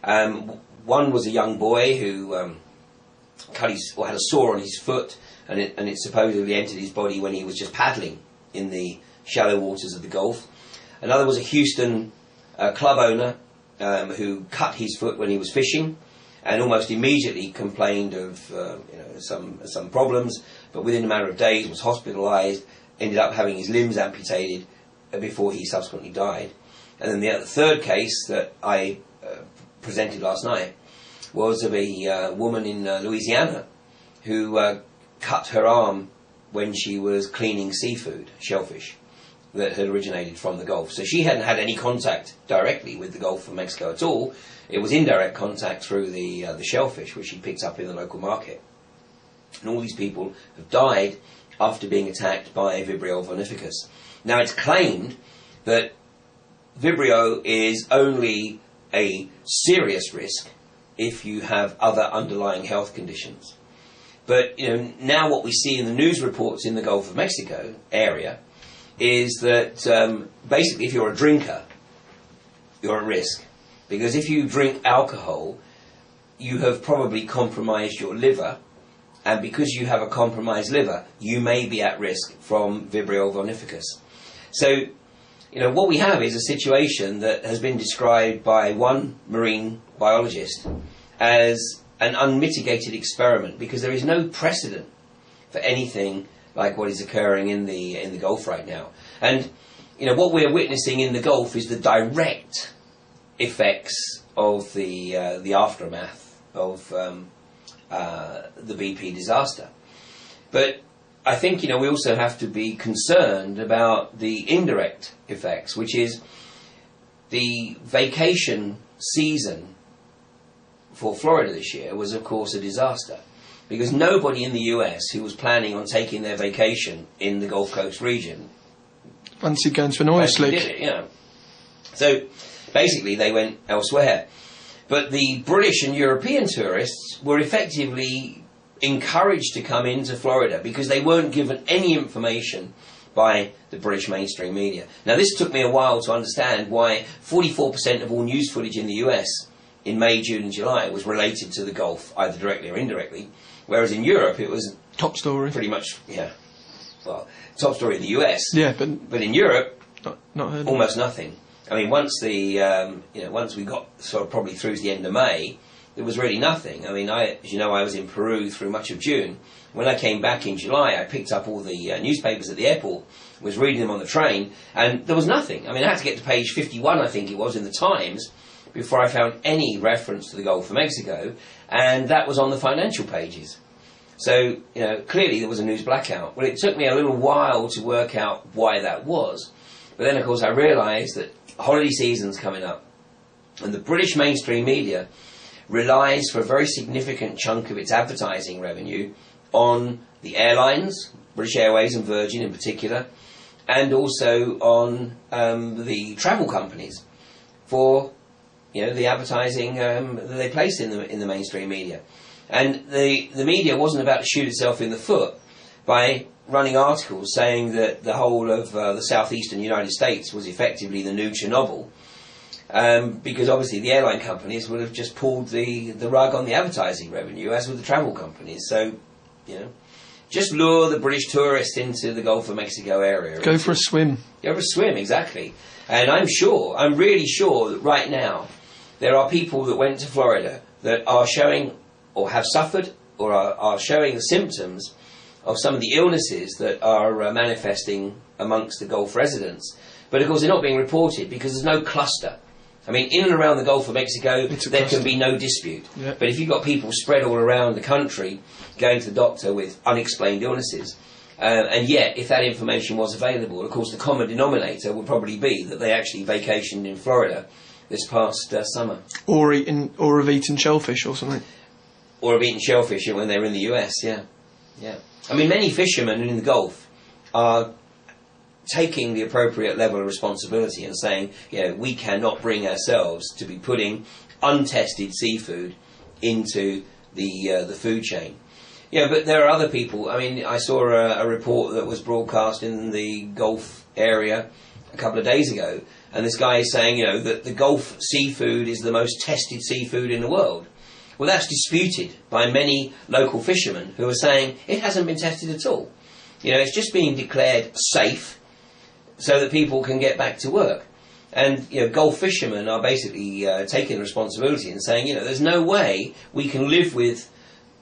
One was a young boy who had a sore on his foot, and it supposedly entered his body when he was just paddling in the shallow waters of the Gulf. Another was a Houston club owner who cut his foot when he was fishing, and almost immediately complained of some problems, but within a matter of days was hospitalised, ended up having his limbs amputated before he subsequently died. And then the third case that I presented last night was of a woman in Louisiana who cut her arm when she was cleaning seafood, shellfish, that had originated from the Gulf. So she hadn't had any contact directly with the Gulf of Mexico at all. It was indirect contact through the shellfish, which she picked up in the local market. And all these people have died after being attacked by VIBRIO VULNIFICUS. Now, it's claimed that VIBRIO is only a serious risk if you have other underlying health conditions. But now what we see in the news reports in the Gulf of Mexico area is that basically if you're a drinker, you're at risk. Because if you drink alcohol, you have probably compromised your liver, and because you have a compromised liver, you may be at risk from VIBRIO VULNIFICUS. So, what we have is a situation that has been described by one marine biologist as an unmitigated experiment, because there is no precedent for anything like what is occurring in the Gulf right now. And what we're witnessing in the Gulf is the direct effects of the aftermath of the BP disaster. But I think we also have to be concerned about the indirect effects, which is the vacation season for Florida this year was, of course, a disaster, because nobody in the US who was planning on taking their vacation in the Gulf Coast region fancied going to an oil slick. Did it, So basically they went elsewhere. But the British and European tourists were effectively encouraged to come into Florida because they weren't given any information by the British mainstream media. Now, this took me a while to understand why 44% of all news footage in the US in May, June and July was related to the Gulf, either directly or indirectly, whereas in Europe it was top story. Pretty much, top story in the US. Yeah, but in Europe, not heard almost nothing. I mean, once once we got sort of probably through to the end of May, there was really nothing. I mean, as you know, I was in Peru through much of June. When I came back in July, I picked up all the newspapers at the airport, was reading them on the train, and there was nothing. I mean, I had to get to page 51, I think it was, in the Times, before I found any reference to the Gulf of Mexico, and that was on the financial pages. So, clearly there was a news blackout. Well, it took me a little while to work out why that was. But then, of course, I realised that holiday season's coming up, and the British mainstream media relies for a very significant chunk of its advertising revenue on the airlines, British Airways and Virgin in particular, and also on the travel companies for the advertising that they place in the mainstream media. And the media wasn't about to shoot itself in the foot by running articles saying that the whole of the southeastern United States was effectively the new Chernobyl, because obviously the airline companies would have just pulled the rug on the advertising revenue, as would the travel companies. So, just lure the British tourist into the Gulf of Mexico area. Go for a swim. Go for a swim, exactly. And I'm really sure that right now there are people that went to Florida that are showing or have suffered or are showing the symptoms of some of the illnesses that are manifesting amongst the Gulf residents. But of course they're not being reported because there's no cluster. I mean, in and around the Gulf of Mexico, there can be no dispute. Yeah. But if you've got people spread all around the country going to the doctor with unexplained illnesses, and yet if that information was available, of course the common denominator would probably be that they actually vacationed in Florida this past summer. Or have eaten shellfish or something. Or have eaten shellfish when they were in the US, yeah. I mean, many fishermen in the Gulf are taking the appropriate level of responsibility and saying, we cannot bring ourselves to be putting untested seafood into the food chain. But there are other people. I mean, I saw a report that was broadcast in the Gulf area a couple of days ago And this guy is saying, that the Gulf seafood is the most tested seafood in the world. Well, that's disputed by many local fishermen who are saying it hasn't been tested at all. It's just being declared safe so that people can get back to work. And, Gulf fishermen are basically taking responsibility and saying, there's no way we can live with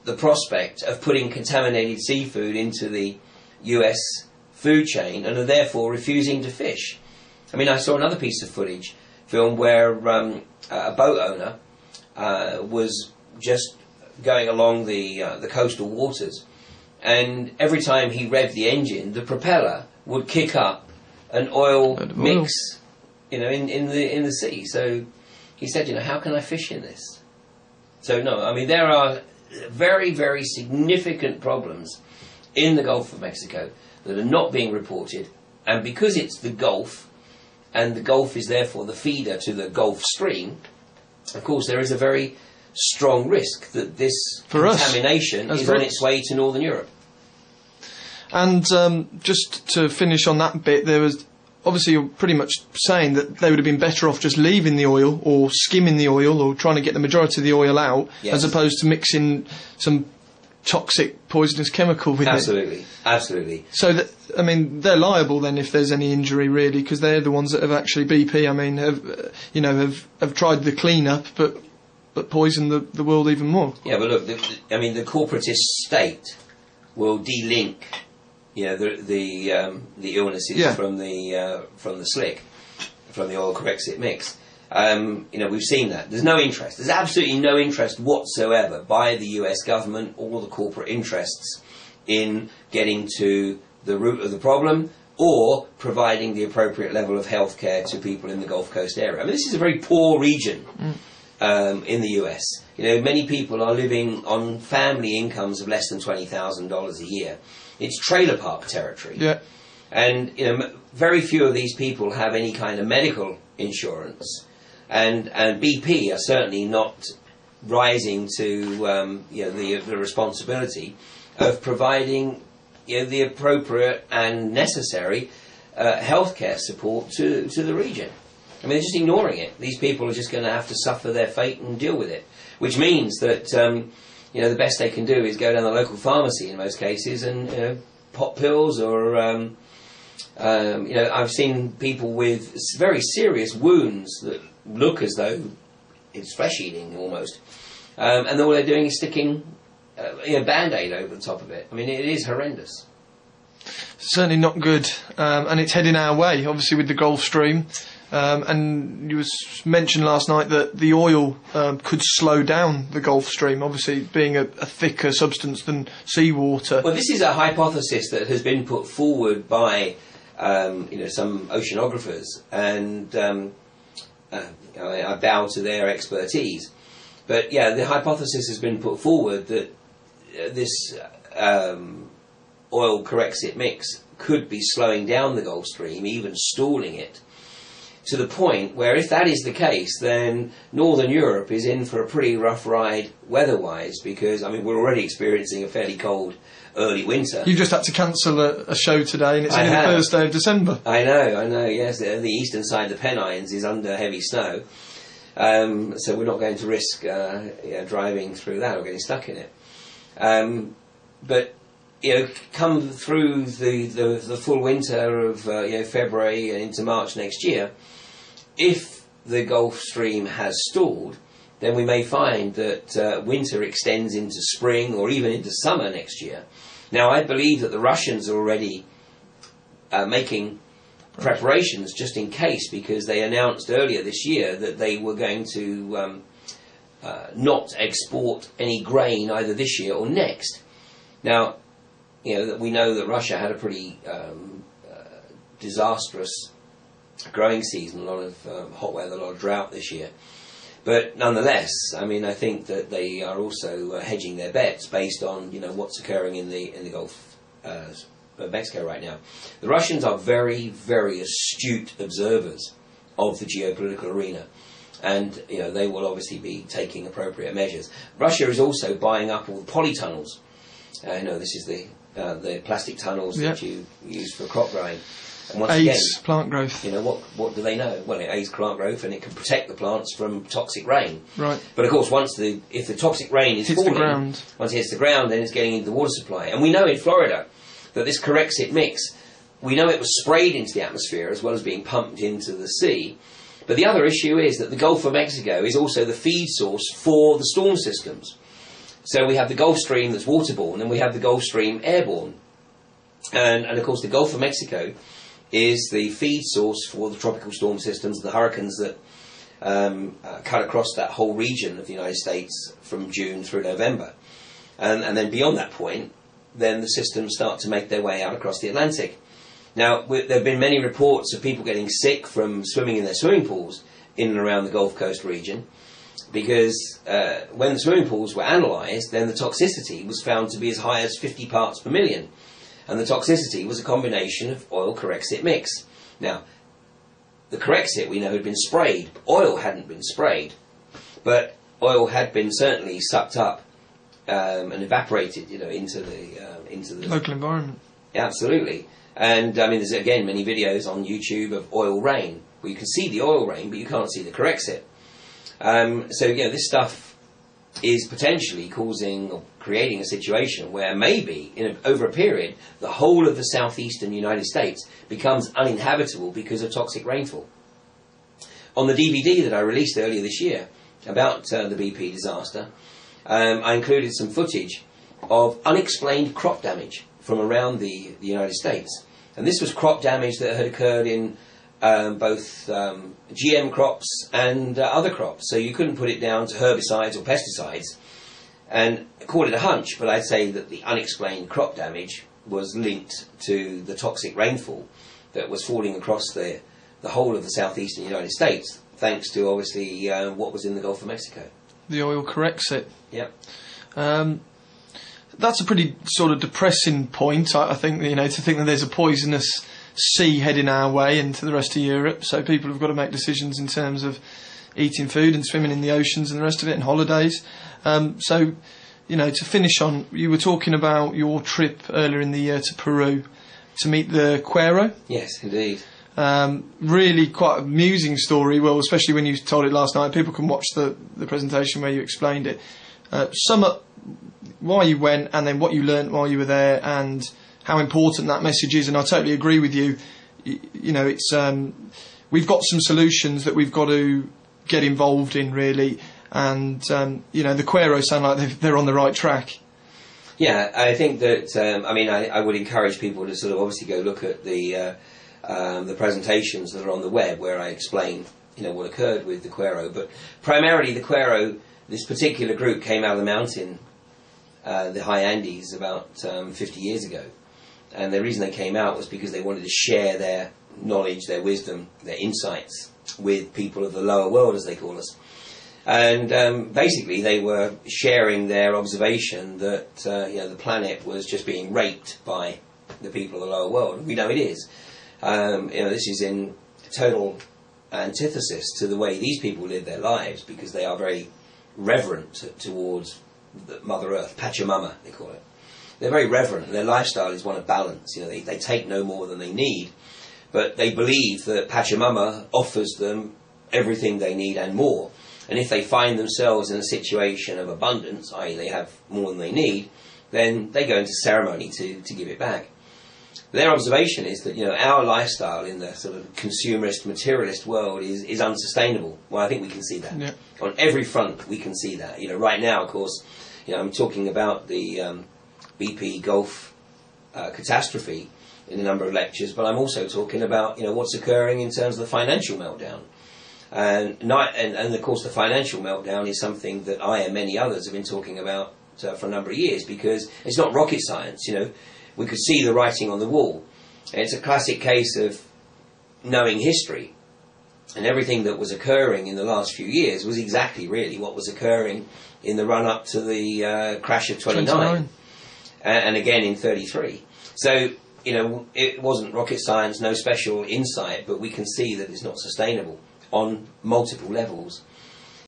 the prospect of putting contaminated seafood into the US food chain and are therefore refusing to fish. I mean, I saw another piece of footage filmed where a boat owner was just going along the coastal waters, and every time he revved the engine, the propeller would kick up an oil mix, in the sea. So he said, how can I fish in this? So no, I mean, there are very, very significant problems in the Gulf of Mexico that are not being reported, and because it's the Gulf, and the Gulf is therefore the feeder to the Gulf Stream, of course there is a very strong risk that this contamination is on its way to Northern Europe. And just to finish on that bit, there was obviously you're pretty much saying that they would have been better off just leaving the oil or skimming the oil or trying to get the majority of the oil out, as opposed to mixing some toxic, poisonous chemical with it. Absolutely. So that, I mean, they're liable then if there's any injury, really, because they're the ones that have actually BP. I mean, have tried the clean-up, but poisoned the world even more. Yeah, but look, the corporatist state will de-link, the illnesses from the slick, from the oil Corexit mix. We've seen that. There's no interest. There's absolutely no interest whatsoever by the US government or the corporate interests in getting to the root of the problem or providing the appropriate level of health care to people in the Gulf Coast area. I mean, this is a very poor region in the US. Many people are living on family incomes of less than $20,000 a year. It's trailer park territory. Yeah. And, very few of these people have any kind of medical insurance. And BP are certainly not rising to the responsibility of providing the appropriate and necessary healthcare support to the region. I mean, they're just ignoring it. These people are just going to have to suffer their fate and deal with it, which means that the best they can do is go down the local pharmacy in most cases and pop pills or I've seen people with very serious wounds that look as though it's flesh eating almost, and all they're doing is sticking a band-aid over the top of it. I mean, it is horrendous. Certainly not good, and it's heading our way, obviously, with the Gulf Stream. And you was mentioned last night that the oil could slow down the Gulf Stream, obviously being a thicker substance than seawater. Well, this is a hypothesis that has been put forward by some oceanographers, and I bow to their expertise. But yeah, the hypothesis has been put forward that this oil Corexit mix could be slowing down the Gulf Stream, even stalling it, to the point where if that is the case, then Northern Europe is in for a pretty rough ride weather-wise, because, I mean, we're already experiencing a fairly cold early winter. You just had to cancel a show today, and it's only the first day of December. I know, yes. The eastern side of the Pennines is under heavy snow, so we're not going to risk driving through that or getting stuck in it. But come through the full winter of February and into March next year, if the Gulf Stream has stalled, then we may find that winter extends into spring or even into summer next year. Now, I believe that the Russians are already making preparations just in case, because they announced earlier this year that they were going to not export any grain either this year or next. Now, we know that Russia had a pretty disastrous growing season, a lot of hot weather, a lot of drought this year. But nonetheless, I mean, I think that they are also hedging their bets based on what's occurring in the Gulf of Mexico right now. The Russians are very, very astute observers of the geopolitical arena, and they will obviously be taking appropriate measures. Russia is also buying up all the polytunnels. This is the plastic tunnels that you use for crop growing. And once aids again, plant growth. you know, what do they know? Well, it aids plant growth and it can protect the plants from toxic rain. Right. But of course, if the toxic rain is Hits falling, the ground. once it hits the ground, then it's getting into the water supply. And we know in Florida that this Corexit mix, we know it was sprayed into the atmosphere as well as being pumped into the sea. But the other issue is that the Gulf of Mexico is also the feed source for the storm systems. So we have the Gulf Stream that's waterborne, and we have the Gulf Stream airborne. And of course, the Gulf of Mexico is the feed source for the tropical storm systems, the hurricanes that cut across that whole region of the United States from June through November. And then beyond that point, then the systems start to make their way out across the Atlantic. Now, there have been many reports of people getting sick from swimming in their swimming pools in and around the Gulf Coast region, because when the swimming pools were analysed, then the toxicity was found to be as high as 50 parts per million. And the toxicity was a combination of oil Corexit mix. Now, the Corexit we know had been sprayed. Oil hadn't been sprayed, but oil had been certainly sucked up and evaporated, into the Local environment. Absolutely. And I mean, there's again many videos on YouTube of oil rain where you can see the oil rain, but you can't see the Corexit. So this stuff is potentially causing or creating a situation where maybe over a period the whole of the southeastern United States becomes uninhabitable because of toxic rainfall. On the DVD that I released earlier this year about the BP disaster, I included some footage of unexplained crop damage from around the United States. And this was crop damage that had occurred in both GM crops and other crops. So you couldn't put it down to herbicides or pesticides and call it a hunch, but I'd say that the unexplained crop damage was linked to the toxic rainfall that was falling across the whole of the southeastern United States, thanks to obviously what was in the Gulf of Mexico. The oil Corexit. Yeah. That's a pretty sort of depressing point, I think, to think that there's a poisonous sea heading our way into the rest of Europe, so people have got to make decisions in terms of eating food and swimming in the oceans and the rest of it, and holidays. To finish on, you were talking about your trip earlier in the year to Peru to meet the Querro. Yes, indeed. Really quite amusing story, well, especially when you told it last night. People can watch the presentation where you explained it. Sum up why you went and then what you learnt while you were there and how important that message is. And I totally agree with you. It's we've got some solutions that we've got to get involved in, really. And the Querro sound like they're on the right track. Yeah, I think that I would encourage people to sort of obviously go look at the presentations that are on the web where I explain what occurred with the Querro. But primarily the Querro, this particular group came out of the mountain, the high Andes, about 50 years ago. And the reason they came out was because they wanted to share their knowledge, their wisdom, their insights with people of the lower world, as they call us. And basically they were sharing their observation that the planet was just being raped by the people of the lower world. We know it is. This is in total antithesis to the way these people live their lives, because they are very reverent towards the Mother Earth, Pachamama they call it. They're very reverent, and their lifestyle is one of balance. They take no more than they need, but they believe that Pachamama offers them everything they need and more. And if they find themselves in a situation of abundance, i.e. they have more than they need, then they go into ceremony to give it back. Their observation is that our lifestyle in the sort of consumerist, materialist world is unsustainable. Well, I think we can see that. Yeah. On every front we can see that. Right now, of course, I'm talking about the BP Gulf catastrophe in a number of lectures, but I'm also talking about what's occurring in terms of the financial meltdown. And of course the financial meltdown is something that I and many others have been talking about for a number of years, because it's not rocket science. We could see the writing on the wall. And it's a classic case of knowing history, and everything that was occurring in the last few years was exactly really what was occurring in the run-up to the crash of 29. And again in 33. So, it wasn't rocket science, no special insight, but we can see that it's not sustainable on multiple levels.